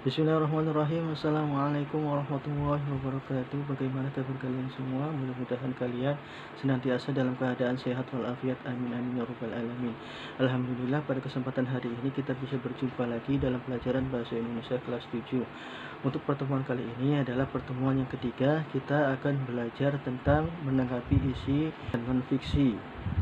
Bismillahirrahmanirrahim. Assalamualaikum warahmatullahi wabarakatuh. Bagaimana kabar kalian semua? Mudah-mudahan kalian senantiasa dalam keadaan sehat walafiat. Amin amin ya rabbal alamin. Alhamdulillah, pada kesempatan hari ini kita bisa berjumpa lagi dalam pelajaran bahasa Indonesia kelas 7. Untuk pertemuan kali ini adalah pertemuan yang ketiga. Kita akan belajar tentang menanggapi isi dan non-fiksi.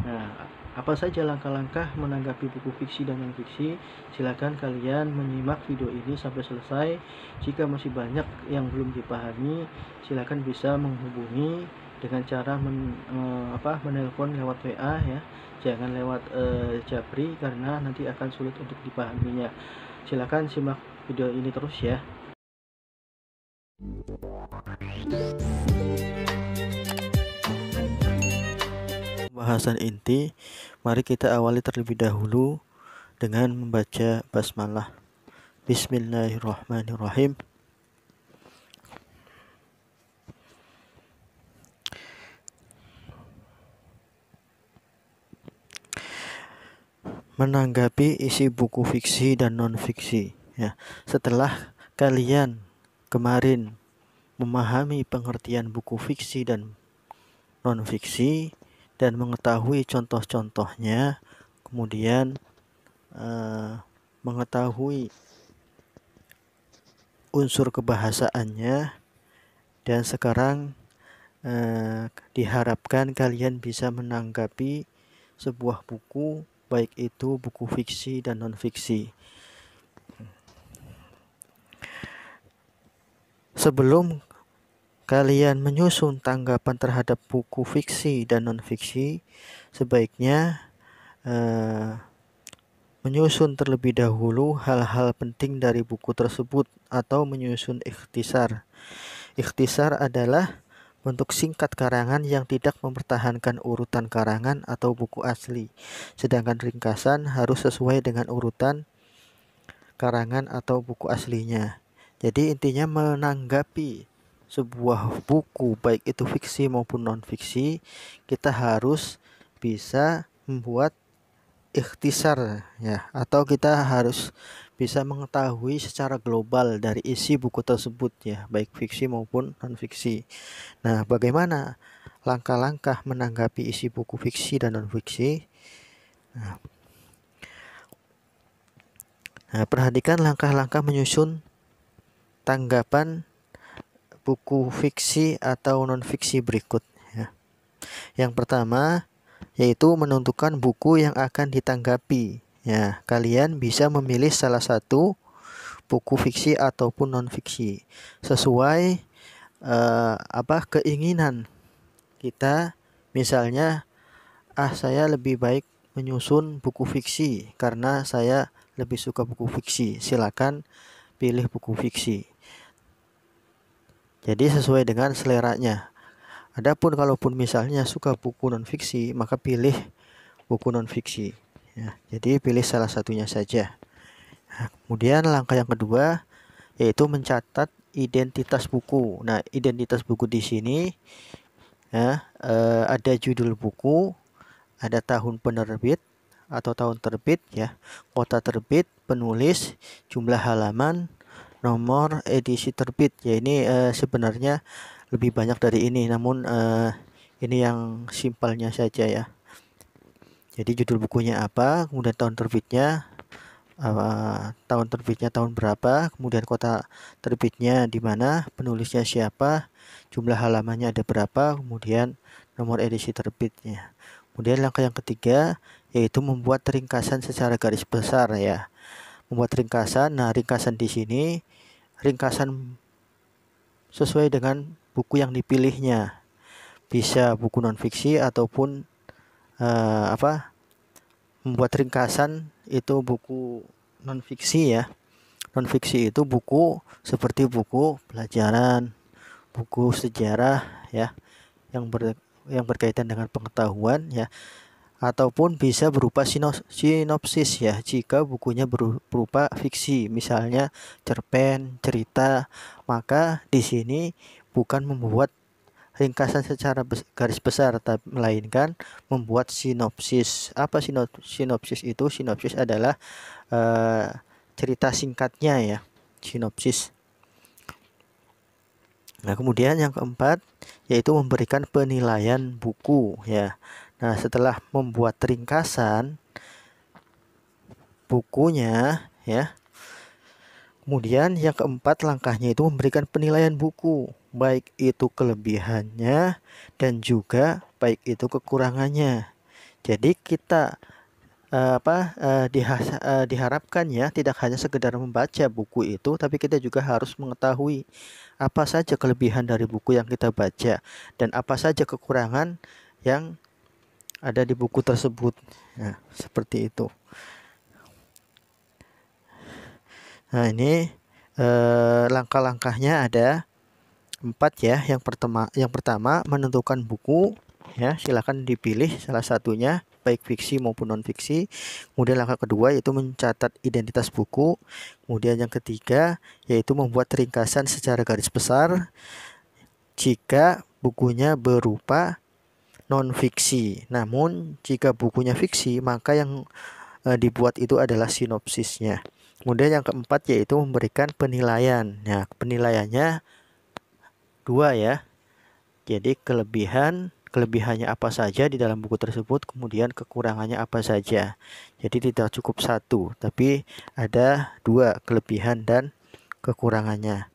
Nah, apa saja langkah-langkah menanggapi buku fiksi dan non-fiksi? Silakan kalian menyimak video ini sampai selesai. Jika masih banyak yang belum dipahami, silakan bisa menghubungi dengan cara menelpon lewat WA ya. Jangan lewat Japri karena nanti akan sulit untuk dipahaminya. Silakan simak video ini terus ya. Bahasan inti, mari kita awali terlebih dahulu dengan membaca basmalah. Bismillahirrahmanirrahim. Menanggapi isi buku fiksi dan non-fiksi ya. Setelah kalian kemarin memahami pengertian buku fiksi dan non-fiksi dan mengetahui contoh-contohnya, kemudian mengetahui unsur kebahasaannya, dan sekarang diharapkan kalian bisa menanggapi sebuah buku, baik itu buku fiksi dan non-fiksi. Sebelum kalian menyusun tanggapan terhadap buku fiksi dan non-fiksi, sebaiknya menyusun terlebih dahulu hal-hal penting dari buku tersebut atau menyusun ikhtisar. Ikhtisar adalah bentuk singkat karangan yang tidak mempertahankan urutan karangan atau buku asli, sedangkan ringkasan harus sesuai dengan urutan karangan atau buku aslinya. Jadi intinya menanggapi sebuah buku, baik itu fiksi maupun non-fiksi, kita harus bisa membuat ikhtisar ya, atau kita harus bisa mengetahui secara global dari isi buku tersebut ya, baik fiksi maupun non-fiksi. Nah, bagaimana langkah-langkah menanggapi isi buku fiksi dan non-fiksi? Nah, perhatikan langkah-langkah menyusun tanggapan buku fiksi atau non-fiksi berikut ya. Yang pertama yaitu menentukan buku yang akan ditanggapi. Ya, kalian bisa memilih salah satu buku fiksi ataupun non-fiksi sesuai keinginan kita. Misalnya, saya lebih baik menyusun buku fiksi karena saya lebih suka buku fiksi. Silakan pilih buku fiksi. Jadi sesuai dengan seleranya. Adapun kalaupun misalnya suka buku non-fiksi, maka pilih buku non-fiksi ya. Jadi pilih salah satunya saja. Nah, kemudian langkah yang kedua yaitu mencatat identitas buku. Nah, identitas buku di sini ya, ada judul buku, ada tahun penerbit atau tahun terbit ya, kota terbit, penulis, jumlah halaman, nomor edisi terbit ya. Ini sebenarnya lebih banyak dari ini, namun ini yang simpelnya saja ya. Jadi judul bukunya apa, kemudian tahun terbitnya tahun berapa, kemudian kota terbitnya di mana, penulisnya siapa, jumlah halamannya ada berapa, kemudian nomor edisi terbitnya. Kemudian langkah yang ketiga yaitu membuat ringkasan secara garis besar ya. Membuat ringkasan. Nah, ringkasan di sini ringkasan sesuai dengan buku yang dipilihnya. Bisa buku non-fiksi ataupun membuat ringkasan itu buku non-fiksi ya. Non-fiksi itu buku seperti buku pelajaran, buku sejarah ya, yang berkaitan dengan pengetahuan ya, ataupun bisa berupa sinopsis ya jika bukunya berupa fiksi, misalnya cerpen, cerita. Maka di sini bukan membuat ringkasan secara garis besar, melainkan membuat sinopsis. Apa sinopsis itu? Sinopsis adalah cerita singkatnya ya. sinopsis. Nah, kemudian yang keempat yaitu memberikan penilaian buku ya. Nah, setelah membuat ringkasan bukunya ya. Kemudian yang keempat langkahnya itu memberikan penilaian buku, baik itu kelebihannya dan juga baik itu kekurangannya. Jadi kita diharapkan ya tidak hanya sekedar membaca buku itu, tapi kita juga harus mengetahui apa saja kelebihan dari buku yang kita baca dan apa saja kekurangan yang ada di buku tersebut. Nah, seperti itu. Nah, ini langkah-langkahnya ada 4 ya. Yang pertama menentukan buku ya, silakan dipilih salah satunya baik fiksi maupun non fiksi. Kemudian langkah kedua yaitu mencatat identitas buku. Kemudian yang ketiga yaitu membuat ringkasan secara garis besar jika bukunya berupa non fiksi. Namun jika bukunya fiksi maka yang dibuat itu adalah sinopsisnya. Kemudian yang keempat yaitu memberikan penilaian. Nah, penilaiannya 2 ya. Jadi kelebihannya apa saja di dalam buku tersebut, kemudian kekurangannya apa saja. Jadi tidak cukup 1, tapi ada 2 kelebihan dan kekurangannya.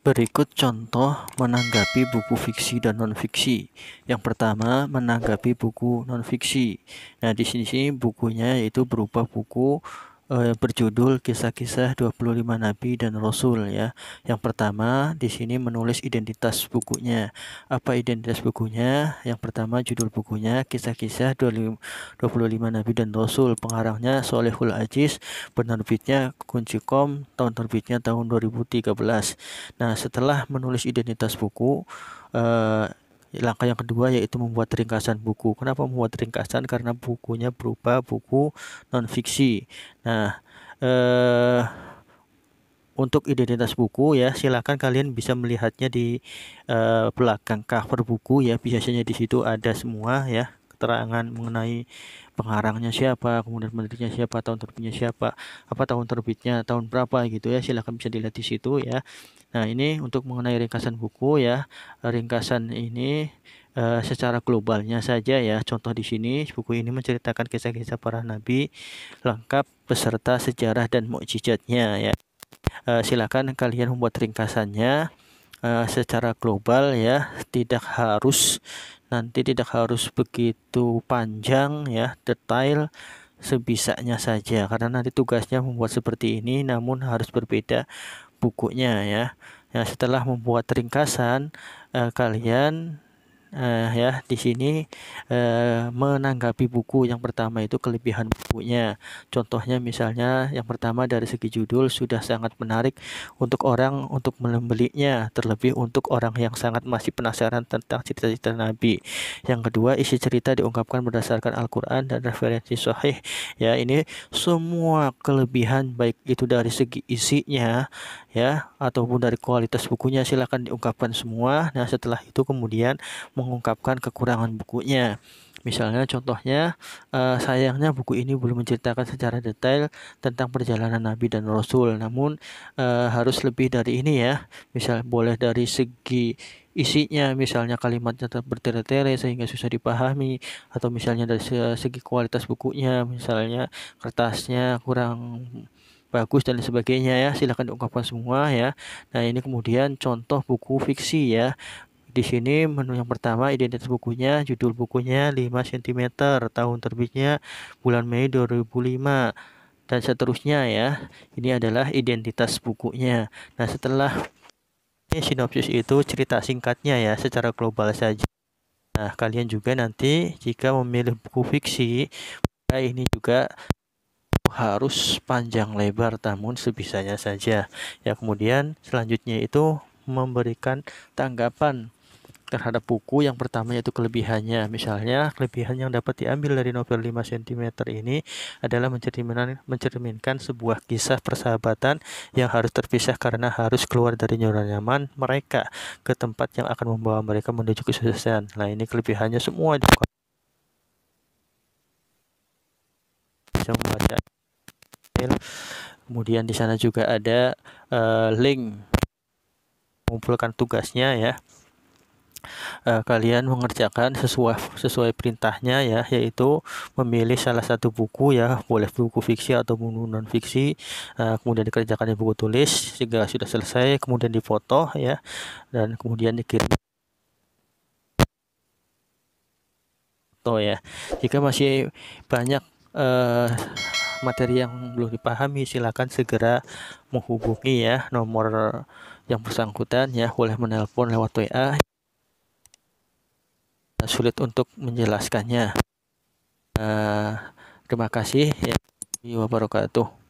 Berikut contoh menanggapi buku fiksi dan non-fiksi. Yang pertama, menanggapi buku non-fiksi. Nah, di sini bukunya yaitu berupa buku berjudul Kisah-kisah 25 Nabi dan Rasul ya. Yang pertama di sini menulis identitas bukunya. Apa identitas bukunya? Yang pertama judul bukunya Kisah-kisah 25 Nabi dan Rasul. Pengarangnya Sholehul Aziz, penerbitnya Kuncikom, tahun terbitnya tahun 2013. Nah, setelah menulis identitas buku, langkah yang kedua yaitu membuat ringkasan buku. Kenapa membuat ringkasan? Karena bukunya berupa buku non-fiksi. Nah, untuk identitas buku ya, silakan kalian bisa melihatnya di belakang cover buku ya. Biasanya di situ ada semua ya, keterangan mengenai pengarangnya siapa, kemudian penerbitnya siapa, tahun terbitnya siapa, apa tahun terbitnya, tahun berapa gitu ya. Silakan bisa dilihat di situ ya. Nah, ini untuk mengenai ringkasan buku ya. Ringkasan ini secara globalnya saja ya. Contoh di sini, buku ini menceritakan kisah-kisah para nabi lengkap beserta sejarah dan mukjizatnya ya. Silakan kalian membuat ringkasannya secara global ya. Tidak harus begitu panjang ya, detail, sebisanya saja karena nanti tugasnya membuat seperti ini, namun harus berbeda bukunya ya. Nah, setelah membuat ringkasan, kalian ya di sini menanggapi buku. Yang pertama itu kelebihan bukunya. Contohnya misalnya yang pertama dari segi judul sudah sangat menarik untuk orang untuk membelinya, terlebih untuk orang yang sangat masih penasaran tentang cerita-cerita Nabi. Yang kedua, isi cerita diungkapkan berdasarkan Al-Qur'an dan referensi sahih. Ya, ini semua kelebihan baik itu dari segi isinya ya ataupun dari kualitas bukunya silakan diungkapkan semua. Nah, setelah itu kemudian mengungkapkan kekurangan bukunya. Misalnya contohnya, sayangnya buku ini belum menceritakan secara detail tentang perjalanan Nabi dan Rasul, namun harus lebih dari ini ya. Misal boleh dari segi isinya, misalnya kalimatnya bertele-tele sehingga susah dipahami, atau misalnya dari segi kualitas bukunya, misalnya kertasnya kurang bagus dan sebagainya ya. Silakan diungkapkan semua ya. Nah, ini kemudian contoh buku fiksi ya. Di sini menu yang pertama identitas bukunya, judul bukunya 5 cm, tahun terbitnya bulan Mei 2005 dan seterusnya ya. Ini adalah identitas bukunya. Nah, setelah ini sinopsis itu cerita singkatnya ya secara global saja. Nah, kalian juga nanti jika memilih buku fiksi, ini juga harus panjang lebar namun sebisanya saja. Ya, kemudian selanjutnya itu memberikan tanggapan terhadap buku. Yang pertama yaitu kelebihannya. Misalnya kelebihan yang dapat diambil dari novel 5 cm ini adalah mencerminkan sebuah kisah persahabatan yang harus terpisah karena harus keluar dari zona nyaman mereka ke tempat yang akan membawa mereka menuju kesuksesan. Nah, ini kelebihannya semua bisa membaca. Kemudian di sana juga ada link mengumpulkan tugasnya ya. Kalian mengerjakan sesuai perintahnya ya, yaitu memilih salah satu buku ya, boleh buku fiksi atau buku non fiksi, kemudian dikerjakan di buku tulis jika sudah selesai, kemudian difoto ya, dan kemudian dikirim foto ya. Jika masih banyak materi yang belum dipahami, silakan segera menghubungi ya nomor yang bersangkutan ya, boleh menelpon lewat WA. Sulit untuk menjelaskannya. Terima kasih ya. Wabarakatuh.